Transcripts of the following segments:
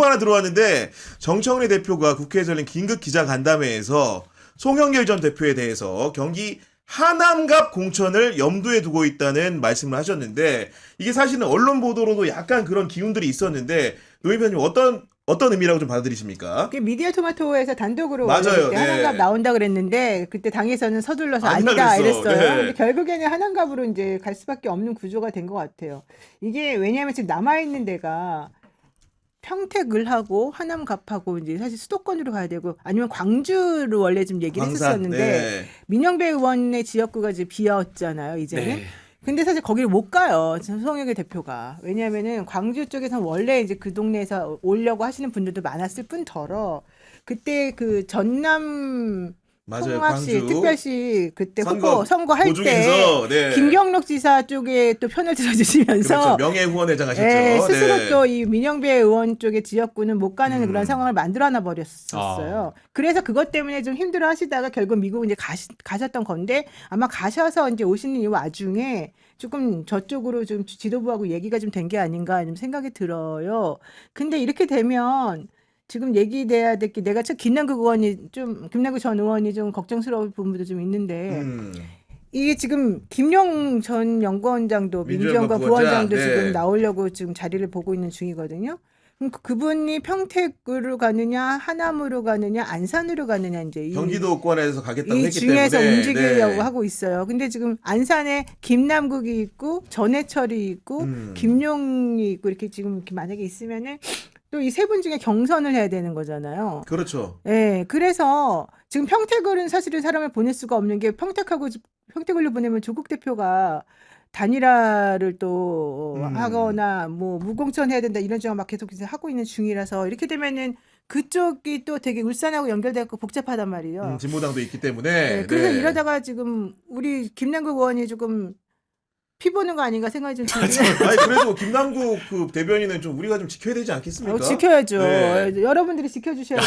하나 들어왔는데 정청래 대표가 국회에서 열린 긴급 기자간담회에서 송영길 전 대표에 대해서 경기 하남갑 공천을 염두에 두고 있다는 말씀을 하셨는데 이게 사실은 언론 보도로도 약간 그런 기운들이 있었는데 노인 편님 어떤 의미라고 좀 받아들이십니까? 미디어 토마토에서 단독으로 맞아요. 그때 네. 하남갑 나온다 그랬는데 그때 당에서는 서둘러서 아니다 아니다 그랬어. 이랬어요. 네. 근데 결국에는 하남갑으로 이제 갈 수밖에 없는 구조가 된 것 같아요. 이게 왜냐하면 지금 남아 있는 데가 평택을 하고 하남갑하고 이제 사실 수도권으로 가야 되고 아니면 광주로 원래 좀 얘기를 광산, 했었었는데 네. 민영배 의원의 지역구가 이제 비었잖아요. 이제는. 네. 근데 사실 거기를 못 가요. 송영길 대표가. 왜냐하면은 광주 쪽에서 원래 이제 그 동네에서 오려고 하시는 분들도 많았을 뿐더러 그때 그 전남 맞아요. 통합시 광주 특별시 그때 선거 선거할 때 도중에서 네. 김경록 지사 쪽에 또 편을 들어주시면서 그렇죠. 명예후원회장 하셨죠. 예, 스스로 네. 또 이 민영배 의원 쪽의 지역구는 못 가는 그런 음. 상황을 만들어놔 버렸었어요. 그래서 그것 때문에 좀 힘들어 하시다가 결국 미국 이제 가셨던 건데 아마 가셔서 이제 오시는 이 와중에 조금 저쪽으로 좀 지도부하고 얘기가 좀 된 게 아닌가 좀 생각이 들어요. 근데 이렇게 되면 지금 얘기돼야 될 게 내가 참 김남국 전 의원이 좀 걱정스러울 부분도 좀 있는데 이게 지금 김용 전 연구원장도 민주연구원 부원장도 네. 지금 나오려고 지금 자리를 보고 있는 중이거든요. 그럼 그분이 평택으로 가느냐, 하남으로 가느냐, 안산으로 가느냐 이제 경기도권에서 가겠다고 이 했기 중에서 때문에 움직이려고 네. 하고 있어요. 근데 지금 안산에 김남국이 있고 전해철이 있고 김용이 있고 이렇게 지금 이렇게 만약에 있으면은 또 이 세 분 중에 경선을 해야 되는 거잖아요. 그렇죠. 네, 그래서 지금 평택은 사실은 사람을 보낼 수가 없는 게 평택을로 보내면 조국 대표가 단일화를 또 하거나 뭐 무공천 해야 된다 이런 주장 막 계속 이제 하고 있는 중이라서 이렇게 되면은 그쪽이 또 되게 울산하고 연결되고 복잡하단 말이에요. 진보당도 있기 때문에 네, 그래서 네. 이러다가 지금 우리 김남국 의원이 조금 피 보는 거 아닌가 생각이 좀 드는데. 아니 그래도 김남국 그 대변인은 좀 우리가 좀 지켜야 되지 않겠습니까? 지켜야죠. 네. 여러분들이 지켜주셔야죠.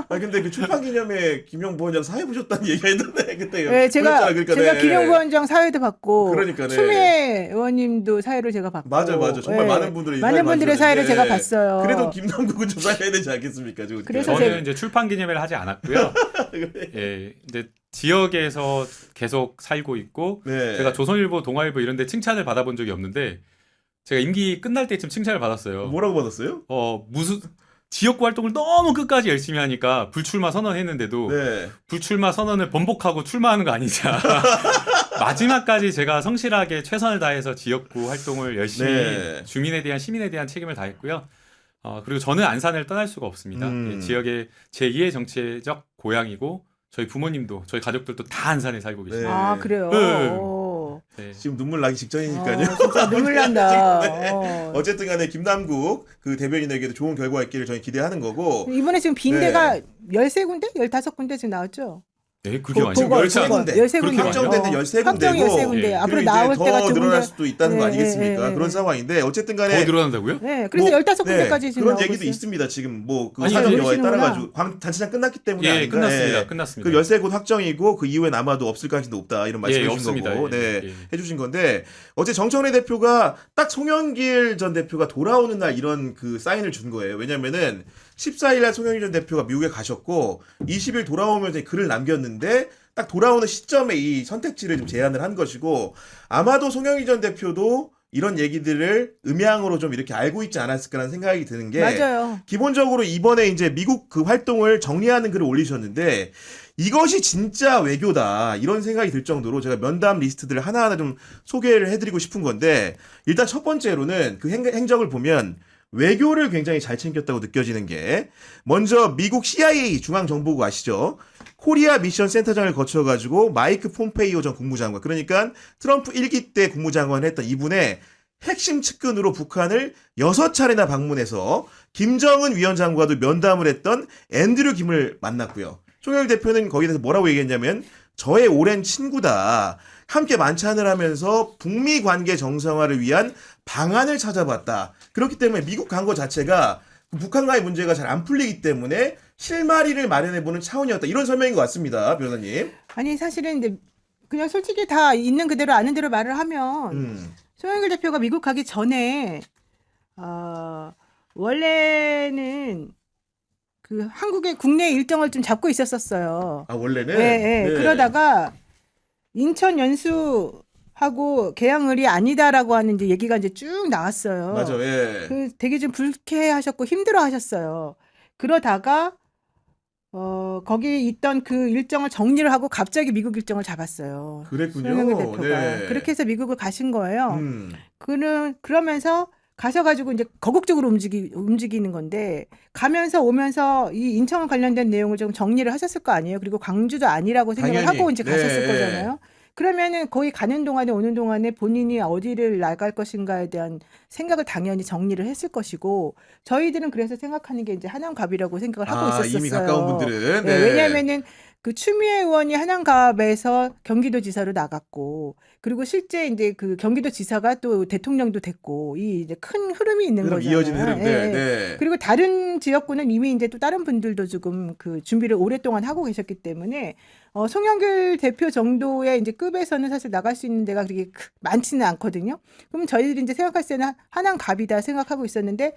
아 근데 그 출판 기념회 김용 부원장 사회 보셨다는 얘기가 있는데 그때 네, 제가 그러니까, 제가 네. 김용 부원장 사회도 받고 그러니까, 네. 추미애 의원님도 사회를 제가 받고 맞아요. 정말 네, 많은 분들이 많은 분들의 사회를 제가 봤어요. 그래도 김남국은 좀 사야 되지 않겠습니까? 지금 그래서 저는 이제 출판 기념회를 하지 않았고요. 예, 이제 지역에서 계속 살고 있고 네. 제가 조선일보, 동아일보 이런 데 칭찬을 받아본 적이 없는데 제가 임기 끝날 때쯤 칭찬을 받았어요. 뭐라고 받았어요? 무슨 지역구 활동을 너무 끝까지 열심히 하니까 불출마 선언했는데도 네. 불출마 선언을 번복하고 출마하는 거 아니냐. 마지막까지 제가 성실하게 최선을 다해서 지역구 활동을 열심히 네. 주민에 대한 시민에 대한 책임을 다했고요. 그리고 저는 안산을 떠날 수가 없습니다. 예, 지역의 제2의 정치적 고향이고 저희 부모님도 저희 가족들도 다 안산에 살고 계십니다. 아 그래요. 네. 오. 네. 지금 눈물 나기 직전이니까요. 진짜 눈물 난다. 네. 어쨌든 간에 김남국 그 대변인에게도 좋은 결과가 있기를 저희 기대하는 거고. 이번에 지금 빈 네. 데가 13군데? 15군데 지금 나왔죠? 네, 그게 보- 많죠. 보고- 13군데. 13군데. 확정된 데 13군데고. 확정이 13군데. 예. 앞으로 그리고 나올 이제 때가 더 두 늘어날 군데. 수도 있다는 거 네, 아니겠습니까? 네, 네, 그런 네. 상황인데 어쨌든 더 간에 늘어난다고요? 네, 그래서 15군데까지 지금 그런 나오고 얘기도 있어요. 있습니다. 지금 뭐그 아니, 사전 이제 여화에 따라 모르시는구나. 가지고 단체장 끝났기 때문에 예, 아닌가? 끝났습니다. 예. 끝났습니다. 그 13곳 확정이고 그 이후엔 아마도 없을 가능성이 높다 이런 말씀해 예, 주신 없습니다. 거고 예, 네, 예. 해주신 건데 어제 정청래 대표가 딱 송영길 전 대표가 돌아오는 날 이런 그 사인을 준 거예요. 왜냐면은 14일 날 송영길 전 대표가 미국에 가셨고 20일 돌아오면서 글을 남겼는데 딱 돌아오는 시점에 이 선택지를 좀 제안을 한 것이고 아마도 송영길 전 대표도 이런 얘기들을 음향으로 좀 이렇게 알고 있지 않았을까라는 생각이 드는 게 맞아요. 기본적으로 이번에 이제 미국 그 활동을 정리하는 글을 올리셨는데 이것이 진짜 외교다 이런 생각이 들 정도로 제가 면담 리스트들을 하나하나 좀 소개를 해드리고 싶은 건데 일단 첫 번째로는 그 행적을 보면 외교를 굉장히 잘 챙겼다고 느껴지는 게 먼저 미국 CIA 중앙정보국 아시죠? 코리아 미션 센터장을 거쳐가지고 마이크 폼페이오 전 국무장관 그러니까 트럼프 1기 때 국무장관을 했던 이분의 핵심 측근으로 북한을 6차례나 방문해서 김정은 위원장과도 면담을 했던 앤드류 김을 만났고요. 송영길 대표는 거기에 대해서 뭐라고 얘기했냐면 저의 오랜 친구다. 함께 만찬을 하면서 북미 관계 정상화를 위한 방안을 찾아봤다. 그렇기 때문에 미국 간 거 자체가 북한과의 문제가 잘 안 풀리기 때문에 실마리를 마련해보는 차원이었다. 이런 설명인 것 같습니다. 변호사님. 아니 사실은 이제 그냥 솔직히 다 있는 그대로 아는 대로 말을 하면 송영길 대표가 미국 가기 전에 원래는 그 한국의 국내 일정을 좀 잡고 있었었어요. 아 원래는. 예, 예. 네. 그러다가 인천 연수하고 개항을이 아니다라고 하는 이제 얘기가 이제 쭉 나왔어요. 맞아. 예. 그 되게 좀 불쾌하셨고 힘들어하셨어요. 그러다가 거기 있던 그 일정을 정리를 하고 갑자기 미국 일정을 잡았어요. 그랬군요. 손흥민 대표가 네. 그렇게 해서 미국을 가신 거예요. 음. 그러면서 가셔가지고 이제 거국적으로 움직이는 건데 가면서 오면서 이 인천 관련된 내용을 좀 정리를 하셨을 거 아니에요. 그리고 광주도 아니라고 생각을 당연히. 하고 이제 가셨을 네. 거잖아요. 그러면은 거기 가는 동안에 오는 동안에 본인이 어디를 나갈 것인가에 대한 생각을 당연히 정리를 했을 것이고 저희들은 그래서 생각하는 게 이제 한남갑이라고 생각을 하고 있었어요. 이미 가까운 분들은. 네, 왜냐하면은 그 추미애 의원이 한남갑에서 경기도지사로 나갔고 그리고 실제 이제 그 경기도지사가 또 대통령도 됐고 이 이제 큰 흐름이 있는 흐름 거잖아요. 이어지는 흐름들. 예, 예. 네. 그리고 다른 지역구는 이미 이제 또 다른 분들도 지금 그 준비를 오랫동안 하고 계셨기 때문에 송영길 대표 정도의 이제 급에서는 사실 나갈 수 있는 데가 그렇게 많지는 않거든요. 그럼 저희들이 이제 생각할 때는 한남갑이다 생각하고 있었는데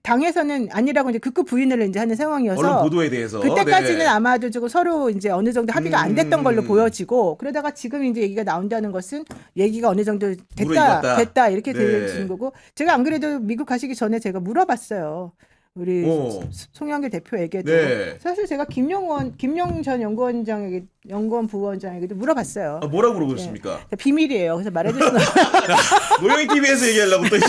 당에서는 아니라고 이제 극구 부인을 이제 하는 상황이어서 언론 보도에 대해서. 그때까지는 네. 아마도 조금 서로 이제 어느 정도 합의가 안 됐던 걸로 보여지고 그러다가 지금 이제 얘기가 나온다는 것은 얘기가 어느 정도 됐다 이렇게 네. 되는 거고 제가 안 그래도 미국 가시기 전에 제가 물어봤어요. 우리 송영길 대표에게도 네. 사실 제가 김용 전 연구원 부원장에게도 물어봤어요. 뭐라고 물어보셨습니까? 비밀이에요. 그래서 말해줄 수는 노영희 TV에서 얘기하려고 또 이제.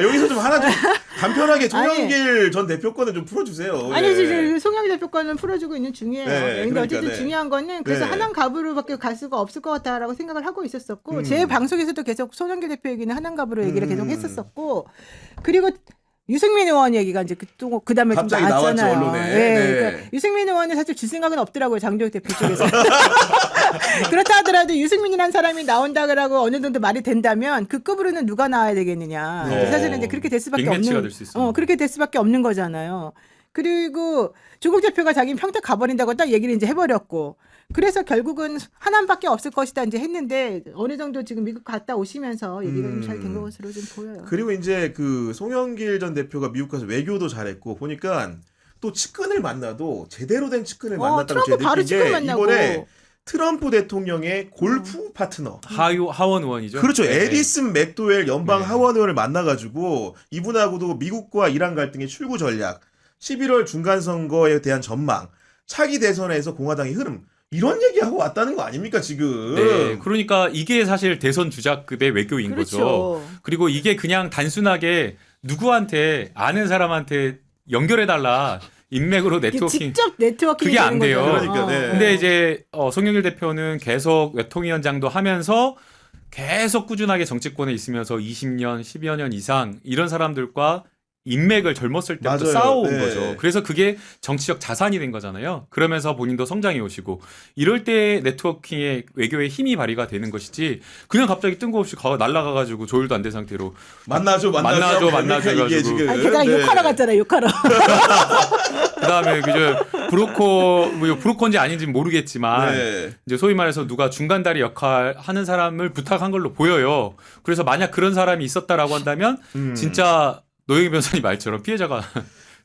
여기서 좀 하나 좀 간편하게 송영길 전 대표 거는 좀 풀어주세요. 아니 예. 지금 송영길 대표 거는 풀어주고 있는 중이에요. 네, 근데 그러니까, 어쨌든 네. 중요한 거는 그래서 네. 한남갑으로밖에 갈 수가 없을 것 같다라고 생각을 하고 있었었고 제 방송에서도 계속 송영길 대표 얘기는 한남갑으로 얘기를 계속 했었었고 그리고 유승민 의원 얘기가 이제 또 그다음에 좀 갑자기 나왔잖아요. 나왔죠, 언론에. 네, 네. 그러니까 유승민 의원은 사실 줄 생각은 없더라고요. 장도혁 대표 쪽에서. 그렇다 하더라도 유승민이라는 사람이 나온다고 어느 정도 말이 된다면 그 급으로는 누가 나와야 되겠느냐. 네. 사실은 이제 그렇게 될 수밖에 빅매치가 없는. 될 수 있어요. 그렇게 될 수밖에 없는 거잖아요. 그리고 조국 대표가 자기는 평택 가버린다고 딱 얘기를 이제 해버렸고. 그래서 결국은 하나밖에 없을 것이다 이제 했는데 어느 정도 지금 미국 갔다 오시면서 얘기가 좀 잘 된 것으로 좀 보여요. 그리고 이제 그 송영길 전 대표가 미국 가서 외교도 잘했고 보니까 또 측근을 만나도 제대로 된 측근을 만났다고 트럼프 바로 제가 느낀 게 측근 만나고. 이번에 트럼프 대통령의 골프 파트너. 하원 의원이죠. 그렇죠. 네. 에디슨 맥도웰 연방 네. 하원 의원을 만나가지고 이분하고도 미국과 이란 갈등의 출구 전략, 11월 중간 선거에 대한 전망, 차기 대선에서 공화당의 흐름 이런 얘기하고 왔다는 거 아닙니까 지금? 네, 그러니까 이게 사실 대선 주자급의 외교인 그렇죠. 거죠. 그리고 이게 그냥 단순하게 누구한테 아는 사람한테 연결해달라 인맥으로 네트워킹. 직접 네트워킹이 그게 안 되는 돼요. 거죠. 그러니까, 네. 근데 이제 송영길 대표는 계속 외통위원장도 하면서 계속 꾸준하게 정치권에 있으면서 20년, 10여 년 이상 이런 사람들과 인맥을 젊었을 때부터 맞아요. 쌓아온 네. 거죠. 그래서 그게 정치적 자산이 된 거잖아요. 그러면서 본인도 성장해 오시고 이럴 때 네트워킹의 외교의 힘이 발휘가 되는 것이지 그냥 갑자기 뜬금없이 날아가가지고 조율도 안 된 상태로 만나죠. 만나죠 이게 해가지고. 지금. 아니, 게다가 네. 욕하러 갔잖아요. 욕하러. 그다음에 그저 브로커인지 아닌지 는 모르겠지만 네. 이제 소위 말해서 누가 중간다리 역할 하는 사람을 부탁한 걸로 보여요. 그래서 만약 그런 사람이 있었다라고 한다면 진짜 노영희 변호사님 말처럼 피해자가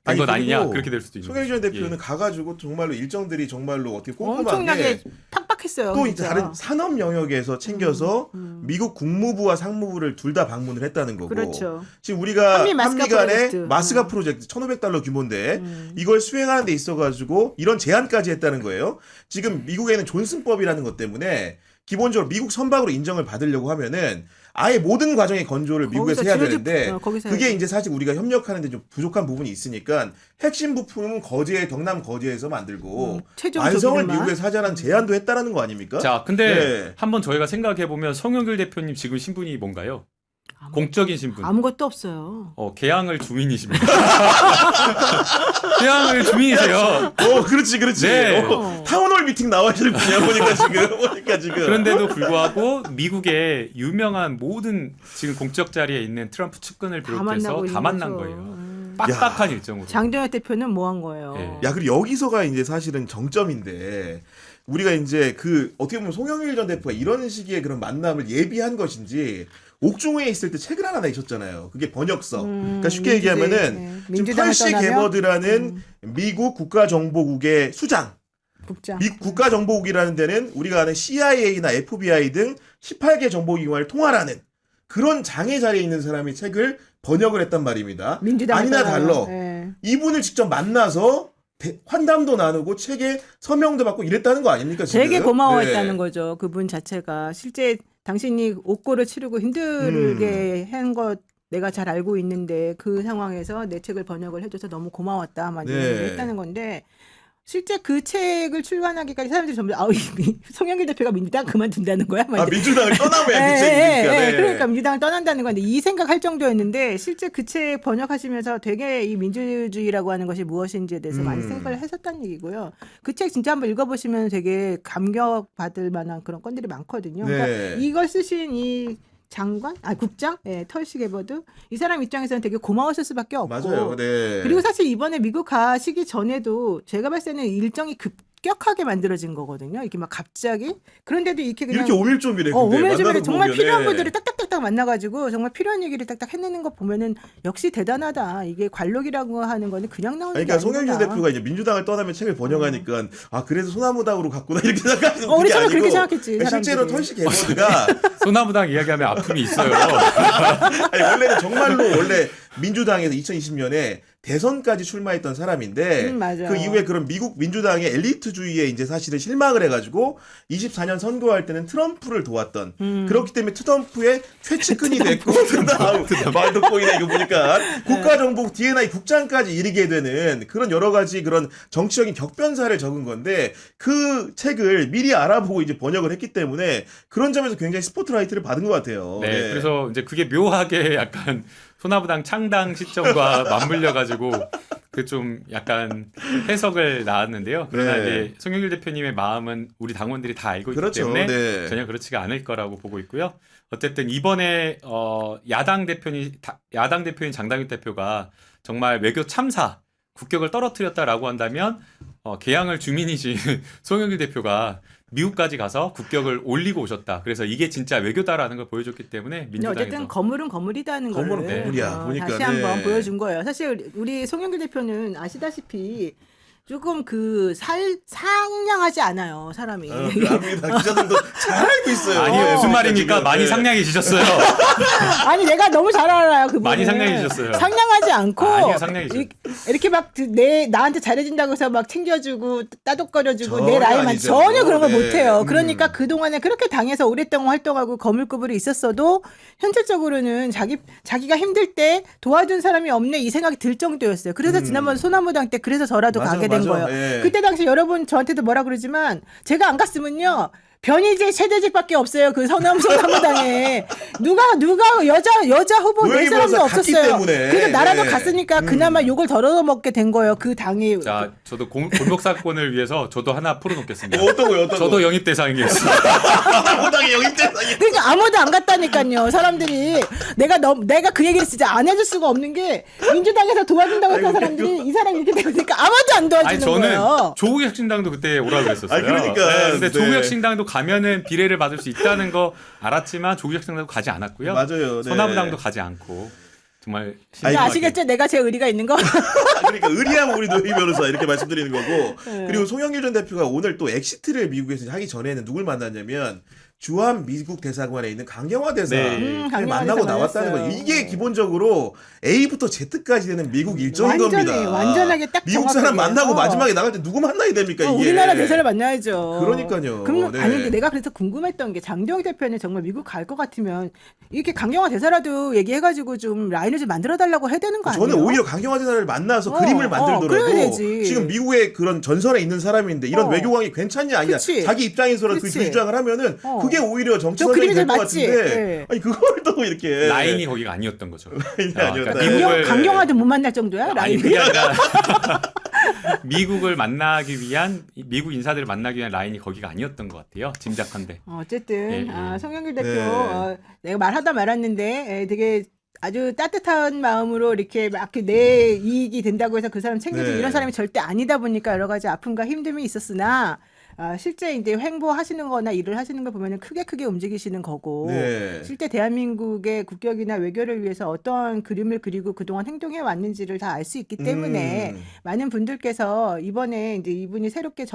된 건 아니냐 그리고 그렇게 될 수도 있는 송영길 전 거죠. 대표는 예. 가가지고 정말로 일정들이 정말로 어떻게 꼼꼼하게 엄청나게 팍팍했어요. 또 이제 진짜. 다른 산업 영역에서 챙겨서 미국 국무부와 상무부를 둘 다 방문을 했다는 거고. 그렇죠. 지금 우리가 한미 마스카 한미 간의 프로젝트. 마스카 프로젝트 1,500달러 규모인데 이걸 수행하는 데 있어가지고 이런 제안까지 했다는 거예요. 지금 미국에는 존슨법이라는 것 때문에 기본적으로 미국 선박으로 인정을 받으려고 하면은 아예 모든 과정의 건조를 미국에서 거기서 해야 지로집- 되는데 거기서 그게 해야지. 이제 사실 우리가 협력하는데 좀 부족한 부분이 있으니까 핵심 부품은 경남 거제에서 만들고 최종 완성을 조기를만. 미국에서 하자는 제안도 했다라는 거 아닙니까? 자, 근데 네. 한번 저희가 생각해 보면 송영길 대표님 지금 신분이 뭔가요? 공적인 신분. 아무것도 없어요. 개항을 주민이십니다. 개항을 주민이세요. 그렇지. 네. 타운홀 미팅 나와실 분이야 보니까 지금. 그런데도 불구하고 미국의 유명한 모든 지금 공적 자리에 있는 트럼프 측근을 비롯해서 다 만난 거예요. 빡빡한 일정으로. 장동혁 대표는 뭐 한 거예요? 예. 야, 그리고 여기서가 이제 사실은 정점인데 우리가 이제 어떻게 보면 송영길 전 대표가 이런 식의 그런 만남을 예비한 것인지 옥중에 있을 때 책을 하나 내셨잖아요. 그게 번역서. 그러니까 쉽게 민주주의, 얘기하면은 네. 지금 민주당을 털시 떠나면? 게버드라는 미국 국가정보국의 수장. 국장. 미국 국가정보국이라는 데는 우리가 아는 CIA나 FBI 등 18개 정보기관을 통할하는 그런 장의 자리에 있는 사람이 책을 번역을 했단 말입니다. 민주당을 아니나 떠나면. 달러. 네. 이분을 직접 만나서 환담도 나누고 책에 서명도 받고 이랬다는 거 아닙니까? 지금? 되게 고마워했다는 네. 거죠. 그분 자체가 실제 당신이 옥고를 치르고 힘들게 한 것 내가 잘 알고 있는데 그 상황에서 내 책을 번역을 해줘서 너무 고마웠다 막 이런 네. 얘기를 했다는 건데 실제 그 책을 출간하기까지 사람들이 전부 송영길 대표가 민주당 그만둔다는 거야? 막 아, 이제. 민주당을 떠나면 그 예, 책이니까. 예, 네. 예. 그러니까 민주당을 떠난다는 건데 이 생각할 정도였는데 실제 그 책 번역하시면서 되게 이 민주주의라고 하는 것이 무엇인지에 대해서 많이 생각을 하셨다는 얘기고요. 그 책 진짜 한번 읽어보시면 되게 감격받을 만한 그런 건들이 많거든요. 네. 그러니까 이걸 쓰신 이 장관? 국장? 예, 털시 게버드? 이 사람 입장에서는 되게 고마웠을 수밖에 없고. 맞아요. 네. 그리고 사실 이번에 미국 가시기 전에도 제가 봤을 때는 일정이 급격하게 만들어진 거거든요. 이렇게 막 갑자기. 그런데도 이렇게 그냥 이렇게 오밀조밀해. 근데 오밀조밀해 만나서 정말 보면은. 필요한 분들이 딱딱딱딱 만나가지고 정말 필요한 얘기를 딱딱 해내는 거 보면은 역시 대단하다. 이게 관록이라고 하는 거는 그냥 나오는 아니, 게 그러니까 아니구나. 송영길 대표가 이제 민주당을 떠나면 책을 번역하니까 아 그래서 소나무당으로 갔구나 이렇게 생각하시는 우리 그게 처음에 아니고 그렇게 생각했지. 그러니까 실제로 사람들이. 털시 게버드가 소나무당 이야기하면 아픔이 있어요. 아니, 원래는 정말로 원래 민주당에서 2020년에 대선까지 출마했던 사람인데 맞아요. 그 이후에 그런 미국 민주당의 엘리트주의에 이제 사실은 실망을 해가지고 24년 선거할 때는 트럼프를 도왔던 그렇기 때문에 트럼프의 최측근이 됐고 말도 꼬이네 이거 보니까 국가정보국 DNI 국장까지 이르게 되는 그런 여러 가지 그런 정치적인 격변사를 적은 건데 그 책을 미리 알아보고 이제 번역을 했기 때문에 그런 점에서 굉장히 스포트라이트를 받은 것 같아요. 네, 그래서 이제 그게 묘하게 약간 소나무당 창당 시점과 맞물려 가지고 그 좀 약간 해석을 낳았는데요. 그러나 네. 이제 송영길 대표님의 마음은 우리 당원들이 다 알고 있기 그렇죠. 때문에 네. 전혀 그렇지가 않을 거라고 보고 있고요. 어쨌든 이번에 야당 대표인 장당규 대표가 정말 외교 참사 국격을 떨어뜨렸다라고 한다면 개항을 주민이신 송영길 대표가 미국까지 가서 국격을 올리고 오셨다. 그래서 이게 진짜 외교다라는 걸 보여줬기 때문에 근데 민주당에서 어쨌든 건물은 건물이다는 걸 건물은 건물이야. 보니까, 다시 네. 한번 보여준 거예요. 사실 우리 송영길 대표는 아시다시피 조금 상냥하지 않아요, 사람이. 압니다. 기자들도 잘 알고 있어요. 아니 무슨 말입니까? 지금. 많이 네. 상냥해지셨어요. 아니 내가 너무 잘 알아요. 그분을. 많이 상냥해지셨어요. 상냥하지 않고 아니요, 상냥해지죠. 이렇게 막 나한테 잘해준다고 해서 막 챙겨주고 따독거려주고 내 전혀 라인만 아니죠. 전혀 그런 걸 네. 못해요. 그러니까 그동안에 그렇게 당해서 오랫동안 활동하고 거물급으로 있었어도 현실적으로는 자기가 힘들 때 도와준 사람이 없네 이 생각이 들 정도였어요. 그래서 지난번 소나무당 때 그래서 저라도 맞아, 가게 된 맞아. 거예요. 예. 그때 당시 여러분 저한테도 뭐라 그러지만 제가 안 갔으면요. 변희재 최대직밖에 없어요. 그 소나무당에 누가 여자 후보 낼 노영희 사람도 변호사 갔기 없었어요. 때문에. 그래서 나라도 네. 갔으니까 그나마 욕을 덜어먹게 된 거예요. 그 당이. 자, 저도 골목 사건을 위해서 저도 하나 풀어놓겠습니다. 어떤 거요? 어떤 저도 거? 영입 대상이었어요. 호당의 영입대상이. 그러니까 아무도 안 갔다니까요. 사람들이 내가 그 얘기를 진짜 안 해줄 수가 없는 게 민주당에서 도와준다고 했던 아이고, 사람들이 이 사람이 이렇게 되니까 아무도 안 도와주는 아니 저는 거예요. 조국혁신당도 그때 오라고 그랬었어요. 아니, 그러니까. 네, 근데 네. 조국혁신당도 가면은 비례를 받을 수 있다는 거 알았지만 조국혁신당도 가지 않았고요. 맞아요. 네. 소나무당도 가지 않고 정말 아니, 근데 신중하게. 아시겠죠? 내가 제 의리가 있는 거. 그러니까 의리하면 우리 노영희 변호사 이렇게 말씀드리는 거고 네. 그리고 송영길 전 대표가 오늘 또 엑시트를 미국에서 하기 전에는 누굴 만났냐면 주한 미국 대사관에 있는 강경화 대사 네. 강경화 만나고 대사 나왔다는 만났어요. 거예요. 이게 기본적으로 A부터 Z까지 되는 미국 일정인 완전히, 겁니다. 완전하게 딱 미국 사람 정확하게 만나고 해서. 마지막에 나갈 때 누구 만나야 됩니까 이게? 우리나라 대사를 만나야죠. 그러니까요. 그럼 네. 아니 근데 내가 그래서 궁금했던 게 장동희 대표는 정말 미국 갈 것 같으면 이렇게 강경화 대사라도 얘기해가지고 좀 라인을 좀 만들어 달라고 해야 되는 거 아니에요? 저는 오히려 강경화 대사를 만나서 어, 그림을 그래야 만들더라도 되지. 지금 미국의 그런 전선에 있는 사람인데 이런 어. 외교관이 괜찮냐 아니냐 그치. 자기 입장에서는 그 그치. 주장을 하면은 어. 그게 오히려 정치 저 선정이 그림이 될 것 잘 맞지. 같은데 네. 아니 그걸 또 이렇게 라인이 거기가 아니었던 거죠. 라인이 그러니까 아니었다. 미국을- 강경화도 못 만날 정도야? 아니 라인이? 그게 아니라 미국을 만나기 위한 미국 인사들을 만나기 위한 라인이 거기가 아니었던 것 같아요. 짐작한데. 어쨌든 예, 예. 송영길 대표 네. 내가 말하다 말았는데 되게 아주 따뜻한 마음으로 이렇게 막 내 이익이 된다고 해서 그 사람 챙겨주고 네. 이런 사람이 절대 아니다 보니까 여러 가지 아픔과 힘듦이 있었으나 실제 이제 행보하시는 거나 일을 하시는 걸 보면은 크게 움직이시는 거고 네. 실제 대한민국의 국격이나 외교를 위해서 어떤 그림을 그리고 그동안 행동해 왔는지를 다 알 수 있기 때문에 많은 분들께서 이번에 이제 이분이 새롭게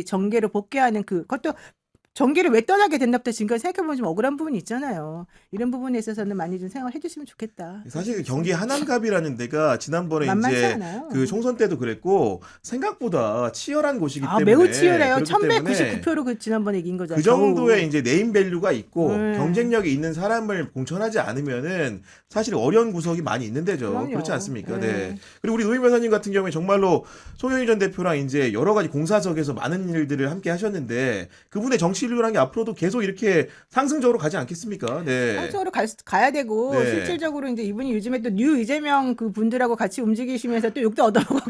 정계로 복귀하는 그것도 정계를 왜 떠나게 됐나부터 지금까지 생각해보면 좀 억울한 부분이 있잖아요. 이런 부분에 있어서는 많이 좀 생각을 해주시면 좋겠다. 사실 경기 하남갑이라는 데가 지난번에 만만치 이제 않아요. 그 총선 때도 그랬고 생각보다 치열한 곳이기 때문에 매우 치열해요. 그렇기 때문에 1199표로 그 지난번에 이긴 거잖아요. 그 정도의 이제 네임 밸류가 있고 네. 경쟁력이 있는 사람을 공천하지 않으면은 사실 어려운 구석이 많이 있는 데죠. 그럼요. 그렇지 않습니까? 네. 네. 그리고 우리 노인 변호사님 같은 경우에 정말로 송영희 전 대표랑 이제 여러 가지 공사석에서 많은 일들을 함께 하셨는데 그분의 정치 인류라는 게 앞으로도 계속 이렇게 상승적으로 가지 않겠습니까? 네. 한쪽으로 가야 되고 네. 실질적으로 이제 이분이 요즘에 또 뉴 이재명 그 분들하고 같이 움직이시면서 또 욕도 얻어먹었고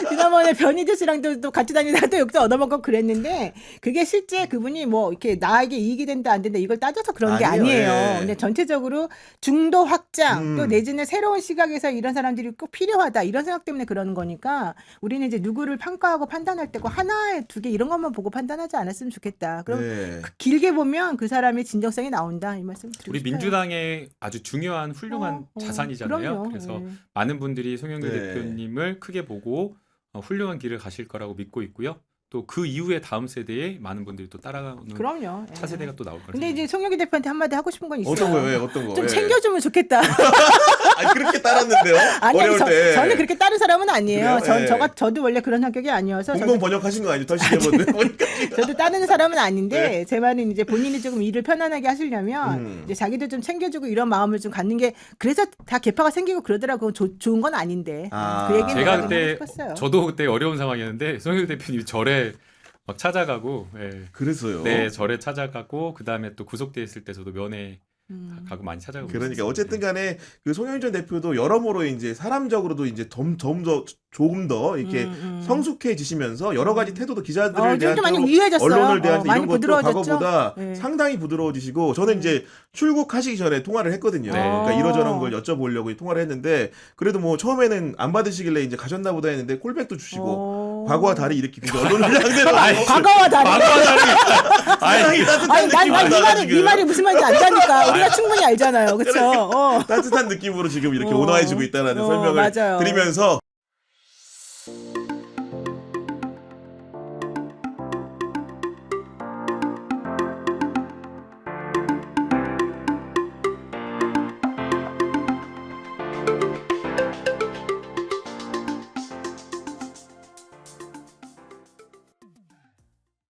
지난번에 변희재 씨랑도 또 같이 다니다가 또 욕도 얻어먹고 그랬는데 그게 실제 그분이 뭐 이렇게 나에게 이익이 된다 안 된다 이걸 따져서 그런 게 아니에요. 아니에요. 예. 근데 전체적으로 중도 확장 또 내지는 새로운 시각에서 이런 사람들이 꼭 필요하다 이런 생각 때문에 그러는 거니까 우리는 이제 누구를 평가하고 판단할 때고 하나에 두 개 이런 것만 보고 판단하지 않았으면 좋겠다. 그럼 네. 길게 보면 그 사람의 진정성이 나온다 이 말씀 드리고 우리 싶어요. 민주당의 아주 중요한 훌륭한 자산이잖아요. 그럼요. 그래서 네. 많은 분들이 송영길 네. 대표님을 크게 보고 훌륭한 길을 가실 거라고 믿고 있고요. 또 그 이후에 다음 세대에 많은 분들이 또 따라가는 그럼요. 예. 차세대가 또 나올 거라고 근데 이제 생각합니다. 송영기 대표한테 한마디 하고 싶은 건 있어요. 어떤 거요? 예, 어떤 거? 좀 예. 챙겨주면 좋겠다. 아니, 그렇게 따랐는데요. 아니요, 어려울 때. 저는 그렇게 다른 사람은 아니에요. 그래요? 예. 저도 원래 그런 성격이 아니어서 공동 번역하신 거 아니죠? 털시대본은 보니까. 저도 다른 사람은 아닌데 네. 제 말은 이제 본인이 조금 일을 편안하게 하시려면 이제 자기도 좀 챙겨주고 이런 마음을 좀 갖는 게 그래서 다 개파가 생기고 그러더라고. 좋은 건 아닌데 아. 그 얘기는 제가 내가 좀 그때 하고 싶었어요. 저도 그때 어려운 상황이었는데 송영길 대표님이 절에 막 찾아가고 그래서요. 네 절에 찾아가고 그 다음에 또 구속돼 있을 때 저도 면회 가고 많이 찾아가고 그러니까 있었어요. 어쨌든 간에 그 송영길 전 대표도 여러모로 이제 사람적으로도 이제 조금 더 이렇게 성숙해지시면서 여러 가지 태도도 기자들을 대한 좀 많이 태도, 우유해졌어요. 언론을 대한 많이 이런 것도 부드러워졌죠? 과거보다 네. 상당히 부드러워지시고 저는 이제 출국하시기 전에 통화를 했거든요. 네. 그러니까 이러저런 걸 여쭤보려고 통화를 했는데 그래도 뭐 처음에는 안 받으시길래 이제 가셨나 보다 했는데 콜백도 주시고 과거와 달리 이렇게 굉장히 언론을 상대로 과거와 다르게. 상당히 따뜻한 아니, 느낌으로 이 말이 무슨 말인지 안다니까. 우리가 충분히 알잖아요. 그렇죠? 따뜻한 느낌으로 지금 이렇게 온화해지고 있다는 설명을 맞아요. 드리면서